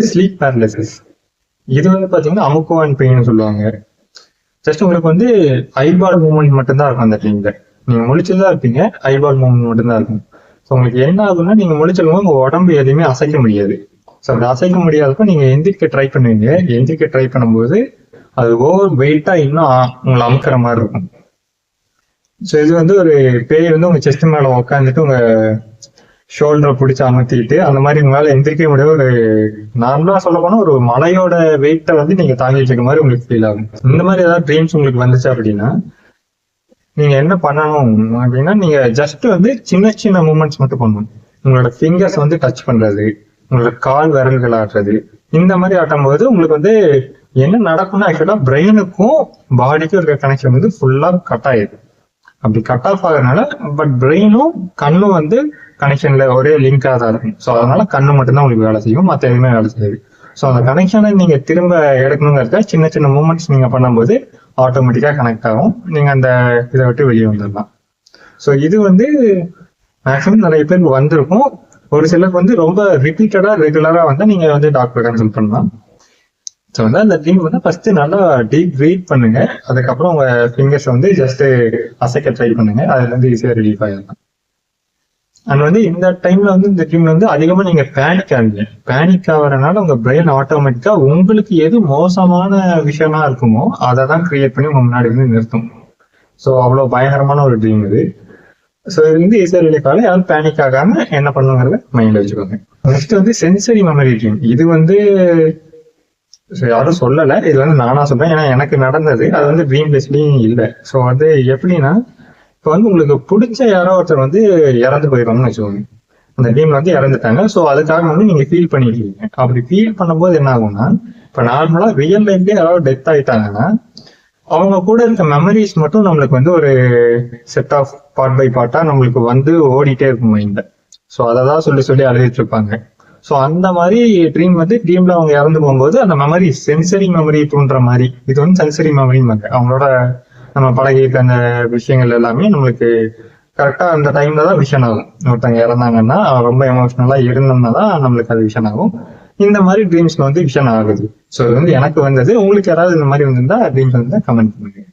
Sleep paralysis. இது வந்து பாத்தீங்கன்னா அமுக்குவான் பெயின் சொல்லுவாங்க. ஜஸ்ட் உங்களுக்கு வந்து ஐபால் மூவ்மெண்ட் மட்டும்தான் இருக்கும் அந்த டைம்ல. நீங்க முழிச்சுதான் இருப்பீங்க, ஐபால் மூவ்மெண்ட் மட்டும்தான் இருக்கும். ஸோ உங்களுக்கு என்ன ஆகும்னா நீங்க முழிச்சிருக்கும் உங்க உடம்பு எதையுமே அசைக்க முடியாது. ஸோ அப்படி அசைக்க முடியாதப்ப நீங்க எந்திரிக்க ட்ரை பண்ணுவீங்க. எந்திரிக்க ட்ரை பண்ணும்போது அது ஓவர் வெயிட்டா இன்னும் உங்களை அமுக்கிற மாதிரி இருக்கும். ஸோ இது வந்து ஒரு பேய் வந்து உங்க செஸ்ட் மேல உட்காந்துட்டு உங்க ஷோல்டரை பிடிச்சி அமர்த்திட்டு அந்த மாதிரி உங்களால எந்திரிக்க முடியாது. ஒரு நார்மலா சொல்ல போனா ஒரு மலையோட வெயிட்டை வந்து நீங்க தாங்கிட்டு இருக்க மாதிரி உங்களுக்கு ஃபீல் ஆகும். இந்த மாதிரி ஏதாவது ட்ரீம்ஸ் உங்களுக்கு வந்துச்சு அப்படின்னா நீங்க என்ன பண்ணணும் அப்படின்னா நீங்க ஜஸ்ட் வந்து சின்ன சின்ன மூமெண்ட்ஸ் மட்டும் பண்ணணும். உங்களோட ஃபிங்கர்ஸ் வந்து டச் பண்றது, உங்களோட கால் விரல்கள் ஆடுறது, இந்த மாதிரி ஆட்டும் போது உங்களுக்கு வந்து என்ன நடக்கும்னா ஆக்சுவலா பிரெயினுக்கும் பாடிக்கும் இருக்க கனெக்ஷன் வந்து ஃபுல்லா கட் ஆயிடுது. அப்படி கட் ஆஃப் ஆகுறதுனால பட் பிரெயினும் கண்ணும் வந்து கனெக்ஷன்ல ஒரே லிங்காக தான் இருக்கும். ஸோ அதனால கண்ணு மட்டும்தான் உங்களுக்கு வேலை செய்யும், மற்ற எதுவுமே வேலை செய்யாது. ஸோ அந்த கனெக்ஷனை நீங்க திரும்ப எடுக்கணுங்கிறத சின்ன சின்ன மூமெண்ட்ஸ் நீங்க பண்ணும்போது ஆட்டோமேட்டிக்கா கனெக்ட் ஆகும். நீங்க அந்த இதை விட்டு வெளியே வந்துடலாம். ஸோ இது வந்து மேக்ஸிமம் நிறைய பேருக்கு வந்திருக்கும். ஒரு சிலருக்கு வந்து ரொம்ப ரிப்பீட்டடா ரெகுலரா வந்து நீங்க வந்து டாக்டர் கன்சல்ட் பண்ணலாம். ஸோ வந்து அந்த ட்ரீம் வந்து ஃபர்ஸ்ட் நல்லா டீப் ப்ரீத் பண்ணுங்க. அதுக்கப்புறம் உங்க ஃபிங்கர்ஸ் வந்து ஜஸ்ட் அசைக்க ட்ரை பண்ணுங்க. அதுல இருந்து ஈஸியா ரிலீஃப் ஆயிடலாம். அண்ட் வந்து இந்த டைம்ல வந்து இந்த ட்ரீம்ல வந்து அதிகமா நீங்க பேனிக் ஆகுங்க. பேனிக் ஆகிறதுனால உங்க பிரெயின் ஆட்டோமேட்டிக்கா உங்களுக்கு எது மோசமான விஷயமா இருக்குமோ அதை தான் கிரியேட் பண்ணி உங்க முன்னாடி வந்து நிறுத்தும். ஸோ அவ்வளவு பயங்கரமான ஒரு ட்ரீம் இது. ஸோ இது வந்து ஈஸியா ரிலீஃப் ஆகல. யாரும் பேனிக் ஆகாம என்ன பண்ணுங்கிறத மைண்ட்ல வச்சுக்கோங்க. நெக்ஸ்ட் வந்து சென்சரி மெமரி ட்ரீம். இது வந்து யாரும் சொல்லலை, இது வந்து நானா சொல்றேன். ஏன்னா எனக்கு நடந்தது. அது வந்து ட்ரீம் பேஸ்லயும் இல்லை. ஸோ வந்து எப்படின்னா இப்போ வந்து உங்களுக்கு பிடிச்ச யாரோ ஒருத்தர் வந்து இறந்து போயிருவாங்கன்னு வச்சுக்கோங்க. அந்த ட்ரீம்ல வந்து இறந்துட்டாங்க. ஸோ அதுக்காக வந்து நீங்க ஃபீல் பண்ணிட்டு இருக்கீங்க. அப்படி ஃபீல் பண்ணும்போது என்ன ஆகும்னா இப்போ நார்மலா ரியல் லைஃப்லேயே யாராவது டெத் ஆயிட்டாங்கன்னா அவங்க கூட இருக்க மெமரிஸ் மட்டும் நம்மளுக்கு வந்து ஒரு செட் ஆஃப் பார்ட் பை பார்ட்டா நம்மளுக்கு வந்து ஓடிட்டே இருக்கும் மைண்ட்ல. ஸோ அதை தான் சொல்லி சொல்லி அழுதுட்டு இருப்பாங்க. ஸோ அந்த மாதிரி ட்ரீம் வந்து ட்ரீம்ல அவங்க இறந்து போகும்போது அந்த மெமரி சென்சரி மெமரி தூண்டுற மாதிரி இது வந்து சென்சரி மெமரின்னு அவங்களோட நம்ம பழகிருக்க அந்த விஷயங்கள் எல்லாமே நம்மளுக்கு கரெக்டா அந்த டைம்ல தான் விஷன் ஆகும். ஒருத்தவங்க இறந்தாங்கன்னா ரொம்ப எமோஷனலா இருந்தோம்னா தான் நம்மளுக்கு அது விஷன் ஆகும். இந்த மாதிரி ட்ரீம்ஸ்ல வந்து விஷன் ஆகுது. ஸோ இது வந்து எனக்கு வந்தது. உங்களுக்கு யாராவது இந்த மாதிரி வந்திருந்தா ட்ரீம்ஸ் வந்து கமெண்ட் பண்ணுங்க.